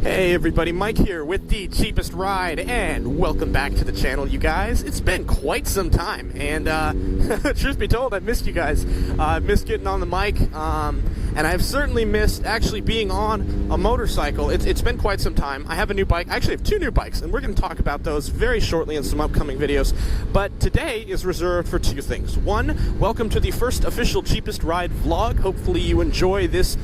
Hey everybody, Mike here with the cheapest ride, and welcome back to the channel, you guys. It's been quite some time, and truth be told, I've missed you guys. I've missed getting on the mic, and I've certainly missed actually being on a motorcycle. It's been quite some time. I have a new bike. I actually have two new bikes, and we're going to talk about those very shortly in some upcoming videos. But today is reserved for two things. One, welcome to the first official cheapest ride vlog. Hopefully you enjoy this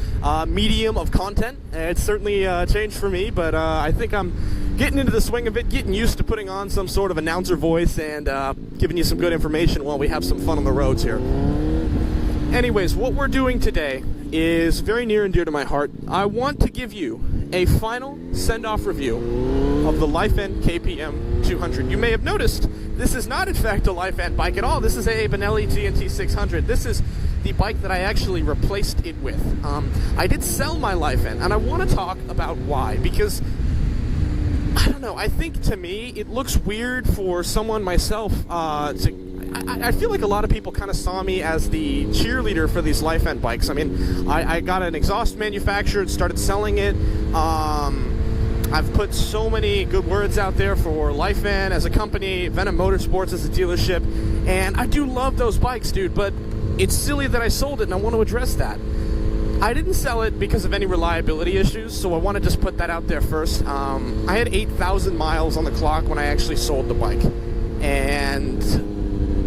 medium of content. It's certainly changed for me, but I think I'm getting into the swing of it, getting used to putting on some sort of announcer voice and giving you some good information while we have some fun on the roads here. Anyways, what we're doing today is very near and dear to my heart. I want to give you a final send-off review of the Lifan KPM200. You may have noticed this is not in fact a Lifan bike at all. This is a Benelli TNT 600. This is the bike that I actually replaced it with. I did sell my Lifan, and I want to talk about why, because I don't know, I think to me it looks weird for someone myself I feel like a lot of people kind of saw me as the cheerleader for these Lifan bikes. I mean, I got an exhaust manufactured, started selling it. I've put so many good words out there for Lifan as a company, Venom Motorsports as a dealership, and I do love those bikes, dude, but it's silly that I sold it, and I want to address that. I didn't sell it because of any reliability issues, so I want to just put that out there first. I had 8,000 miles on the clock when I actually sold the bike, and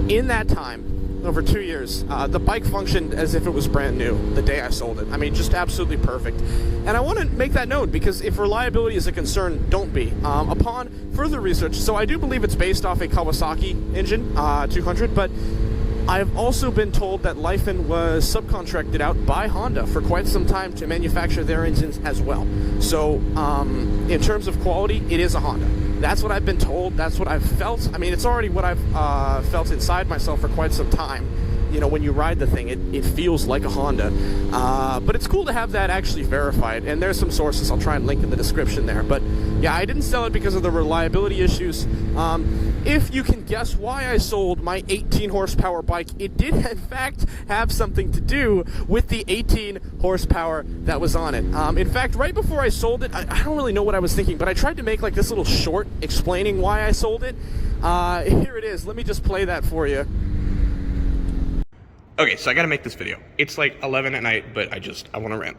in that time, over 2 years, the bike functioned as if it was brand new the day I sold it. I mean, just absolutely perfect. And I want to make that known, because if reliability is a concern, don't be. Upon further research, so I do believe it's based off a Kawasaki engine, 200, but I've also been told that Lifan was subcontracted out by Honda for quite some time to manufacture their engines as well. So, in terms of quality, it is a Honda. That's what I've been told. That's what I've felt. I mean, it's already what I've felt inside myself for quite some time. You know, when you ride the thing, it feels like a Honda. But it's cool to have that actually verified. And there's some sources I'll try and link in the description there. But yeah, I didn't sell it because of the reliability issues. If you can guess why I sold my 18 horsepower bike, it did in fact have something to do with the 18 horsepower that was on it. In fact, right before I sold it, I don't really know what I was thinking, but I tried to make like this little short explaining why I sold it. Here it is. Let me just play that for you. Okay, so I gotta make this video. It's like 11 at night, but I wanna rant.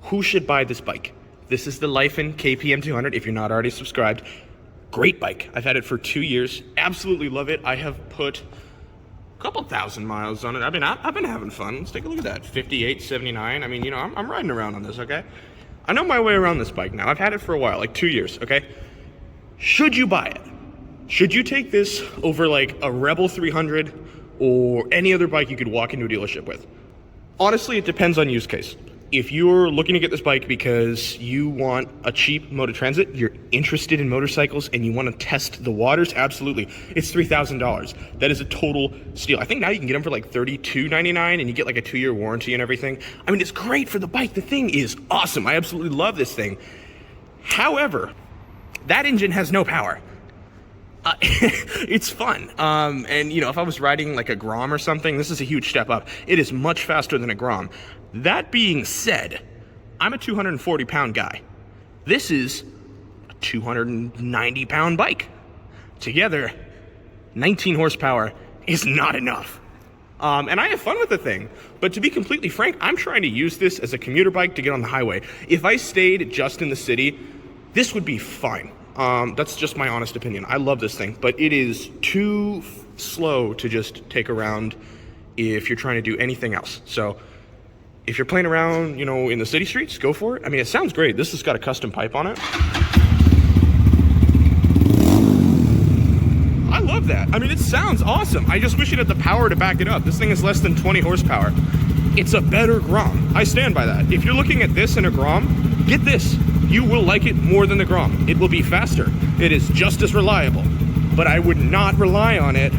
Who should buy this bike? This is the Lifan KPM200, if you're not already subscribed. Great bike. I've had it for 2 years. Absolutely love it. I have put a couple thousand miles on it. I've been having fun. Let's take a look at that. 58, 79. I mean, you know, I'm riding around on this, okay? I know my way around this bike now. I've had it for a while, like 2 years, okay? Should you buy it? Should you take this over like a Rebel 300 or any other bike you could walk into a dealership with? Honestly, it depends on use case. If you're looking to get this bike because you want a cheap motor transit, you're interested in motorcycles, and you want to test the waters, absolutely. It's $3,000. That is a total steal. I think now you can get them for like $32.99, and you get like a 2-year warranty and everything. I mean, it's great for the bike. The thing is awesome. I absolutely love this thing. However, that engine has no power. It's fun. And you know, if I was riding like a Grom or something, this is a huge step up. It is much faster than a Grom. That being said, I'm a 240-pound guy. This is a 290-pound bike. Together, 19 horsepower is not enough. And I have fun with the thing. But to be completely frank, I'm trying to use this as a commuter bike to get on the highway. If I stayed just in the city, this would be fine. That's just my honest opinion. I love this thing, but it is too slow to just take around if you're trying to do anything else. So if you're playing around, you know, in the city streets, go for it. I mean, it sounds great. This has got a custom pipe on it. I love that. I mean, it sounds awesome. I just wish it had the power to back it up. This thing is less than 20 horsepower. It's a better Grom. I stand by that. If you're looking at this in a Grom, get this. You will like it more than the Grom. It will be faster. It is just as reliable. But I would not rely on it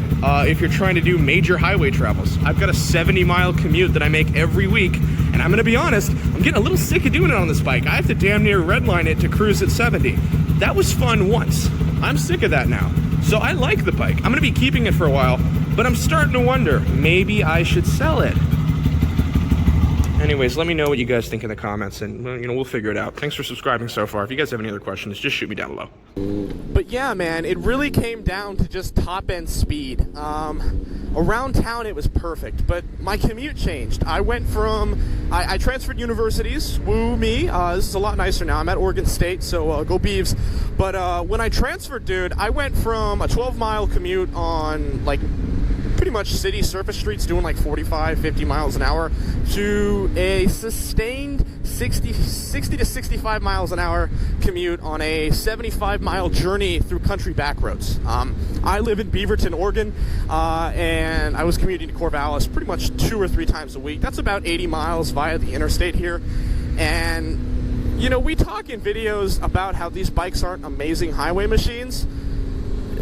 if you're trying to do major highway travels. I've got a 70-mile commute that I make every week, and I'm gonna be honest, I'm getting a little sick of doing it on this bike. I have to damn near redline it to cruise at 70. That was fun once. I'm sick of that now. So I like the bike. I'm gonna be keeping it for a while, but I'm starting to wonder, maybe I should sell it. Anyways, let me know what you guys think in the comments, and we'll figure it out. Thanks for subscribing so far. If you guys have any other questions, just shoot me down below. But yeah, man, it really came down to just top-end speed. Around town, it was perfect, but my commute changed. I went from... I transferred universities. Woo me. This is a lot nicer now. I'm at Oregon State, so go Beavs. But when I transferred, dude, I went from a 12-mile commute on, like, pretty much city surface streets doing like 45, 50 miles an hour to a sustained 60 to 65 miles an hour commute on a 75-mile journey through country back roads. I live in Beaverton, Oregon, and I was commuting to Corvallis pretty much 2 or 3 times a week. That's about 80 miles via the interstate here. And, we talk in videos about how these bikes aren't amazing highway machines.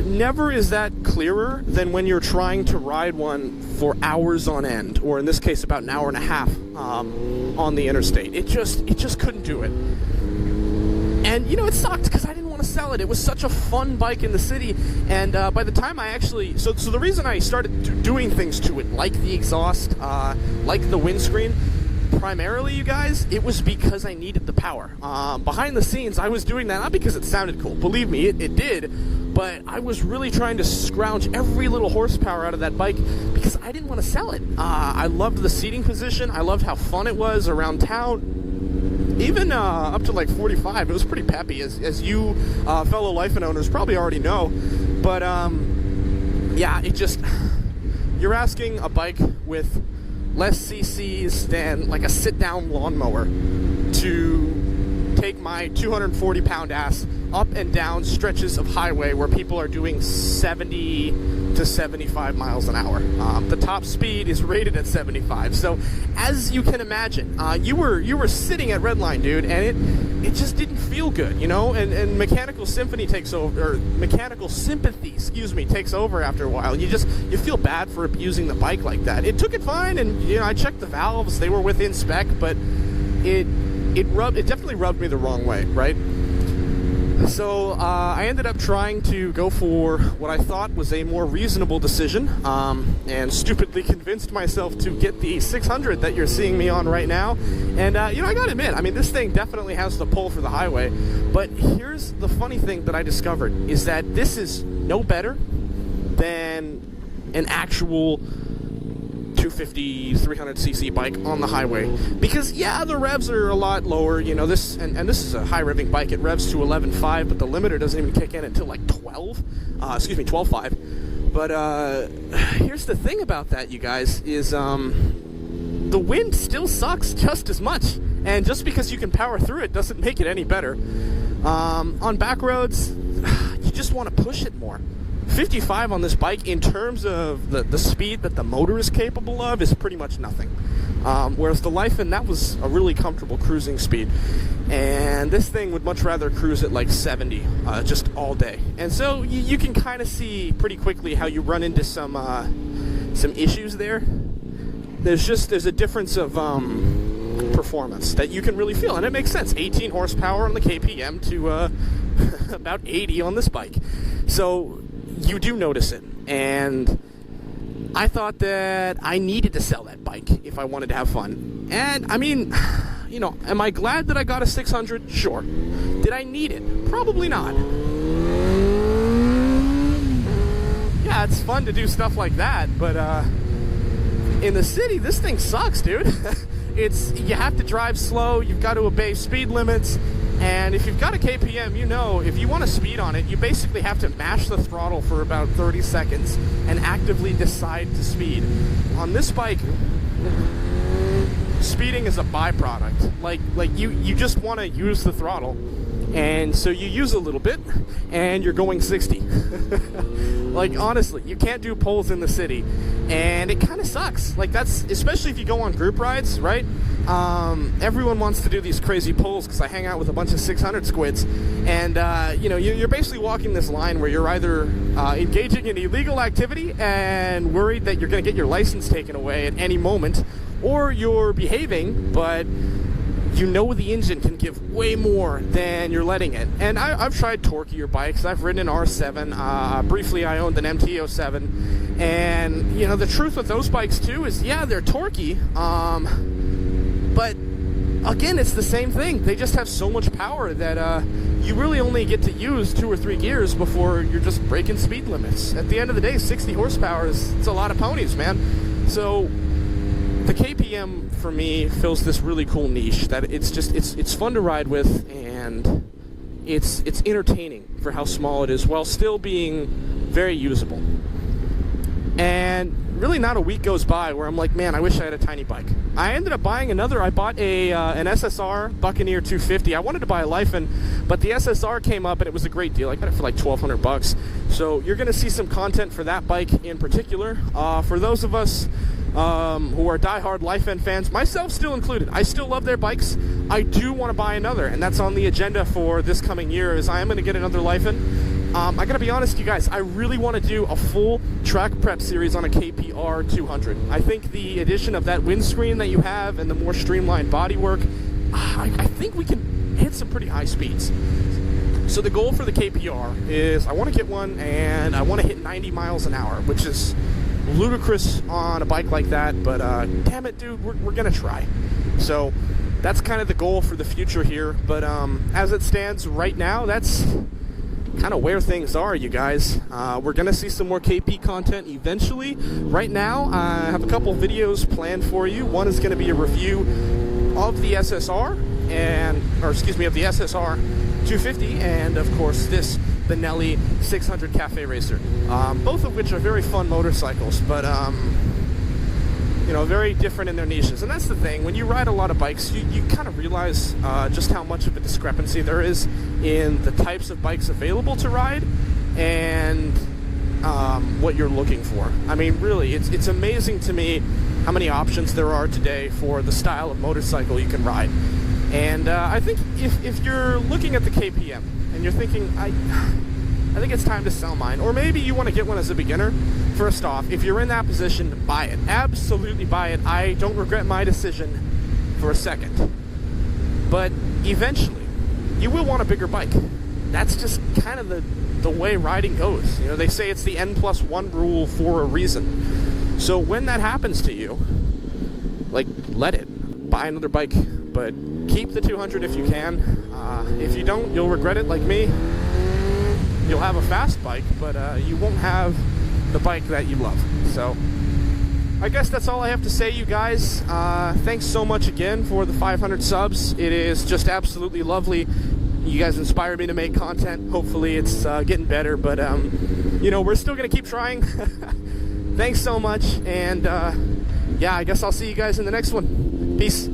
Never is that clearer than when you're trying to ride one for hours on end, or in this case about an hour and a half on the interstate. It just couldn't do it. And it sucked because I didn't want to sell it. It was such a fun bike in the city, and by the time I actually so the reason I started doing things to it, like the exhaust, like the windscreen, primarily, you guys, it was because I needed the power. Behind the scenes, I was doing that not because it sounded cool. Believe me, it did. But I was really trying to scrounge every little horsepower out of that bike because I didn't want to sell it. I loved the seating position. I loved how fun it was around town. Even up to like 45, it was pretty peppy, as you fellow Lifan owners probably already know. But yeah, you're asking a bike with less CCs than like a sit-down lawnmower to take my 240-pound ass up and down stretches of highway where people are doing 70 to 75 miles an hour. The top speed is rated at 75. So, as you can imagine, you were sitting at redline, dude, and it just didn't feel good, And mechanical sympathy takes over, takes over after a while. You feel bad for abusing the bike like that. It took it fine, and I checked the valves; they were within spec, but it definitely rubbed me the wrong way, right? So I ended up trying to go for what I thought was a more reasonable decision, and stupidly convinced myself to get the 600 that you're seeing me on right now. And I gotta admit, this thing definitely has the pull for the highway. But here's the funny thing that I discovered, is that this is no better than an actual 250, 300cc bike on the highway, because the revs are a lot lower. This is a high revving bike. It revs to 11.5, but the limiter doesn't even kick in until like 12.5. But here's the thing about that, you guys, is the wind still sucks just as much, and just because you can power through it doesn't make it any better. On back roads, you just want to push it more. 55 on this bike, in terms of the speed that the motor is capable of, is pretty much nothing. Whereas the Lifan, that was a really comfortable cruising speed. And this thing would much rather cruise at like 70 just all day. And so you can kind of see pretty quickly how you run into some issues there. There's a difference of performance that you can really feel. And it makes sense. 18 horsepower on the KPM to about 80 on this bike. So you do notice it, and I thought that I needed to sell that bike if I wanted to have fun. And am I glad that I got a 600? Sure. Did I need it? Probably not. Yeah, it's fun to do stuff like that, but in the city, this thing sucks, dude. You have to drive slow, you've got to obey speed limits. And if you've got a KPM, if you want to speed on it, you basically have to mash the throttle for about 30 seconds and actively decide to speed. On this bike, speeding is a byproduct. Like you just want to use the throttle. And so you use a little bit, and you're going 60. Like, honestly, you can't do pulls in the city, and it kind of sucks. Like, that's, especially if you go on group rides, right? Everyone wants to do these crazy pulls because I hang out with a bunch of 600 squids, and, you're basically walking this line where you're either engaging in illegal activity and worried that you're going to get your license taken away at any moment, or you're behaving, but the engine can give way more than you're letting it. And I've tried torquier bikes. I've ridden an R7. Briefly, I owned an MT-07. And, the truth with those bikes, too, is, they're torquey. But again, it's the same thing. They just have so much power that you really only get to use 2 or 3 gears before you're just breaking speed limits. At the end of the day, 60 horsepower it's a lot of ponies, man. So the KPM for me fills this really cool niche that it's fun to ride with, and it's entertaining for how small it is while still being very usable. And really not a week goes by where I'm like, man, I wish I had a tiny bike. I ended up buying another. I bought an SSR Buccaneer 250. I wanted to buy a Lifan, but the SSR came up and it was a great deal. I got it for like $1,200. So you're going to see some content for that bike in particular. For those of us who are diehard Lifan fans, myself still included, I still love their bikes. I do want to buy another, and that's on the agenda for this coming year, is I am going to get another Lifan. I gotta be honest, you guys, I really want to do a full track prep series on a KPR200. I think the addition of that windscreen that you have and the more streamlined bodywork, I think we can hit some pretty high speeds. So the goal for the KPR is I want to get one and I want to hit 90 miles an hour, which is ludicrous on a bike like that, but damn it, dude, we're gonna try. So that's kind of the goal for the future here, but as it stands right now, that's kind of where things are, you guys. We're gonna see some more KP content eventually. Right now, I have a couple videos planned for you. One is gonna be a review of the SSR, of the SSR 250, and of course this Benelli 600 Cafe Racer. Both of which are very fun motorcycles, but you know, very different in their niches. And that's the thing, when you ride a lot of bikes, you kind of realize just how much of a discrepancy there is in the types of bikes available to ride and what you're looking for. I mean, really, it's amazing to me how many options there are today for the style of motorcycle you can ride. And I think if you're looking at the KPM and you're thinking, I think it's time to sell mine, or maybe you want to get one as a beginner, first off, if you're in that position, buy it. Absolutely buy it. I don't regret my decision for a second. But eventually, you will want a bigger bike. That's just kind of the way riding goes. You know, they say it's the N+1 rule for a reason. So when that happens to you, like, let it. Buy another bike, but keep the 200 if you can. If you don't, you'll regret it like me. You'll have a fast bike, but you won't have the bike that you love. So I guess that's all I have to say, you guys. Thanks so much again for the 500 subs. It is just absolutely lovely. You guys inspired me to make content. Hopefully it's getting better, but you know, we're still gonna keep trying. Thanks so much, and yeah, I guess I'll see you guys in the next one. Peace.